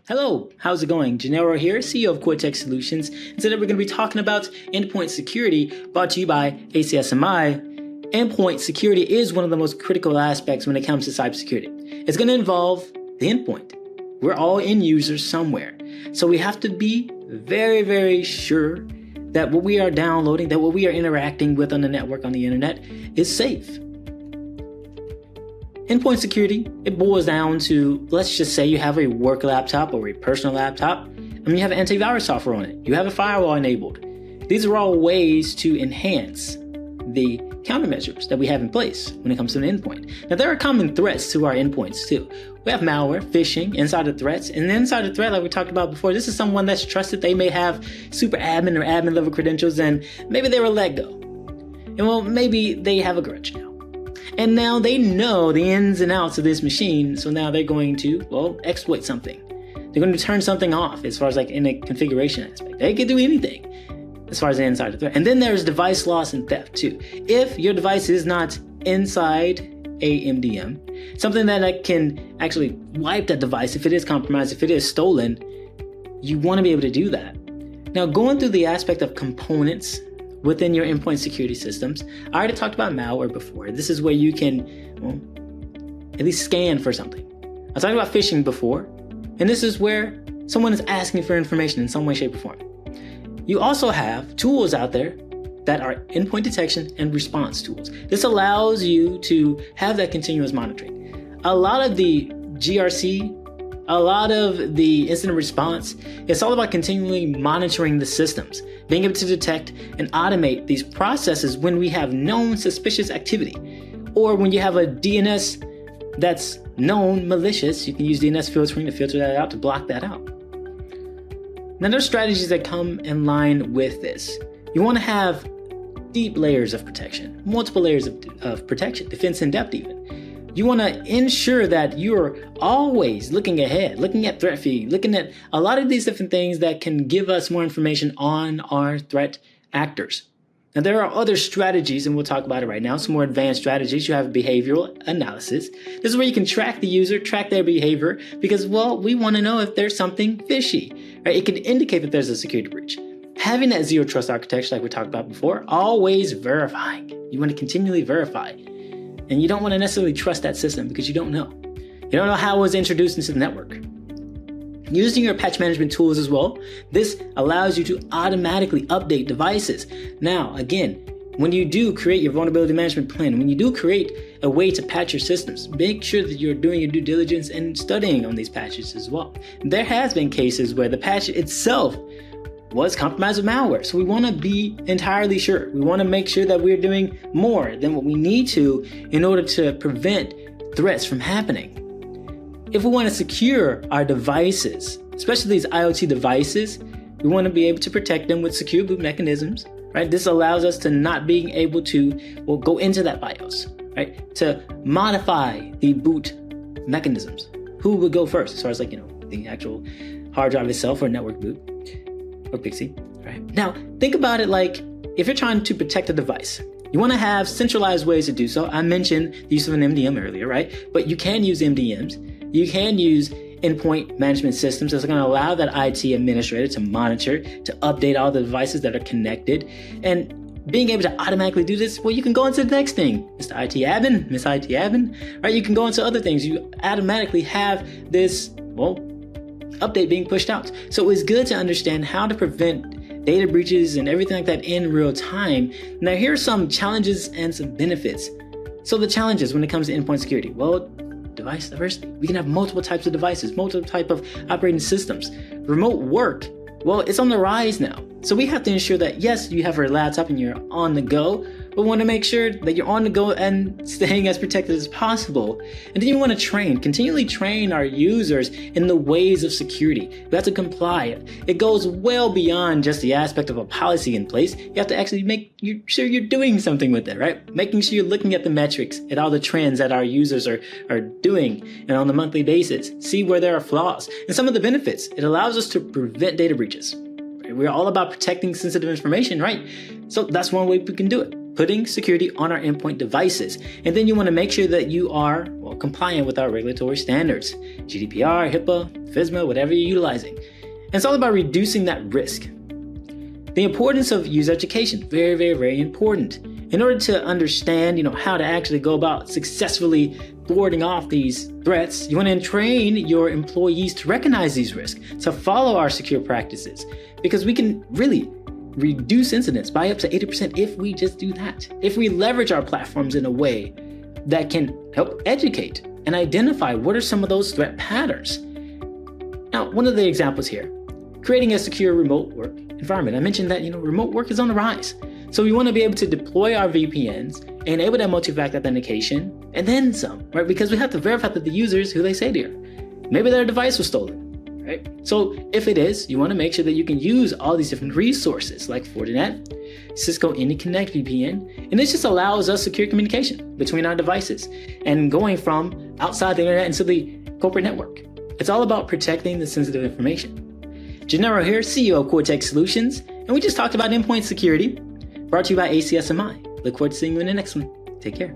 Hello, how's it going? Gennaro here, CEO of Cortex Solutions, and today we're going to be talking about endpoint security brought to you by ACSMI. Endpoint security is one of the most critical aspects when it comes to cybersecurity. It's going to involve the endpoint. We're all end users somewhere, so we have to be very, very sure that what we are downloading, that what we are interacting with on the network, on the internet, is safe. Endpoint security, it boils down to, let's just say you have a work laptop or a personal laptop, and you have antivirus software on it. You have a firewall enabled. These are all ways to enhance the countermeasures that we have in place when it comes to an endpoint. Now, there are common threats to our endpoints too. We have malware, phishing, insider threats, and the insider threat, like we talked about before, this is someone that's trusted. They may have super admin or admin level credentials, and maybe they were let go. And well, maybe they have a grudge now. And now they know the ins and outs of this machine, so now they're going to, exploit something. They're going to turn something off as far as like in a configuration aspect. They can do anything as far as the insider threat. And then there's device loss and theft too. If your device is not inside a MDM, something that can actually wipe that device if it is compromised, if it is stolen, you want to be able to do that. Now, going through the aspect of components within your endpoint security systems, I already talked about malware before. This is where you can, at least scan for something. I talked about phishing before, and this is where someone is asking for information in some way, shape, or form. You also have tools out there that are endpoint detection and response tools. This allows you to have that continuous monitoring. A lot of the GRC, a lot of the incident response, it's all about continually monitoring the systems, being able to detect and automate these processes when we have known suspicious activity. Or when you have a DNS that's known malicious, you can use DNS filtering to filter that out, to block that out. Now, there's strategies that come in line with this. You want to have deep layers of protection, multiple layers of protection, defense in depth even. You want to ensure that you're always looking ahead, looking at threat feed, looking at a lot of these different things that can give us more information on our threat actors. Now, there are other strategies, and we'll talk about it right now, some more advanced strategies. You have behavioral analysis. This is where you can track the user, track their behavior, because, we want to know if there's something fishy, right? It can indicate that there's a security breach. Having that zero trust architecture, like we talked about before, always verifying. You want to continually verify. And you don't want to necessarily trust that system because you don't know. You don't know how it was introduced into the network. Using your patch management tools as well, this allows you to automatically update devices. Now, again, when you do create your vulnerability management plan, when you do create a way to patch your systems, make sure that you're doing your due diligence and studying on these patches as well. There has been cases where the patch itself was compromised with malware. So we want to be entirely sure. We want to make sure that we're doing more than what we need to in order to prevent threats from happening. If we want to secure our devices, especially these IoT devices, we want to be able to protect them with secure boot mechanisms, right? This allows us to not being able to go into that BIOS, right? To modify the boot mechanisms. Who would go first as far as the actual hard drive itself or network boot? Or Pixie, right? Now, think about it like if you're trying to protect a device, you want to have centralized ways to do so. I mentioned the use of an MDM earlier, right? But you can use MDMs. You can use endpoint management systems that's going to allow that IT administrator to monitor, to update all the devices that are connected. And being able to automatically do this, you can go into the next thing. Mr. IT admin, Miss IT admin, right? You can go into other things. You automatically have this, update being pushed out. So it's good to understand how to prevent data breaches and everything like that in real time. Now, here are some challenges and some benefits. So the challenges when it comes to endpoint security, device diversity. We can have multiple types of devices, multiple type of operating systems. Remote work, it's on the rise now. So we have to ensure that, yes, you have your laptop and you're on the go, but we want to make sure that you're on the go and staying as protected as possible. And then you want to continually train our users in the ways of security. We have to comply. It goes well beyond just the aspect of a policy in place. You have to actually make sure you're doing something with it, right? Making sure you're looking at the metrics, at all the trends that our users are doing and on a monthly basis. See where there are flaws. And some of the benefits, it allows us to prevent data breaches. We're all about protecting sensitive information, right? So that's one way we can do it. putting security on our endpoint devices. And then you want to make sure that you are compliant with our regulatory standards, GDPR, HIPAA, FISMA, whatever you're utilizing. And it's all about reducing that risk. The importance of user education, very, very, very important. In order to understand, how to actually go about successfully warding off these threats, you want to train your employees to recognize these risks, to follow our secure practices, because we can really reduce incidents by up to 80% if we just do that. If we leverage our platforms in a way that can help educate and identify what are some of those threat patterns. Now, one of the examples here, creating a secure remote work environment. I mentioned that, remote work is on the rise. So we want to be able to deploy our VPNs, enable that multi-factor authentication, and then some, right? Because we have to verify that the users who they say they are. Maybe their device was stolen, right? So if it is, you want to make sure that you can use all these different resources like Fortinet, Cisco AnyConnect VPN, and this just allows us secure communication between our devices and going from outside the internet into the corporate network. It's all about protecting the sensitive information. Gennaro here, CEO of Cortex Solutions, and we just talked about endpoint security, brought to you by ACSMI. Look forward to seeing you in the next one. Take care.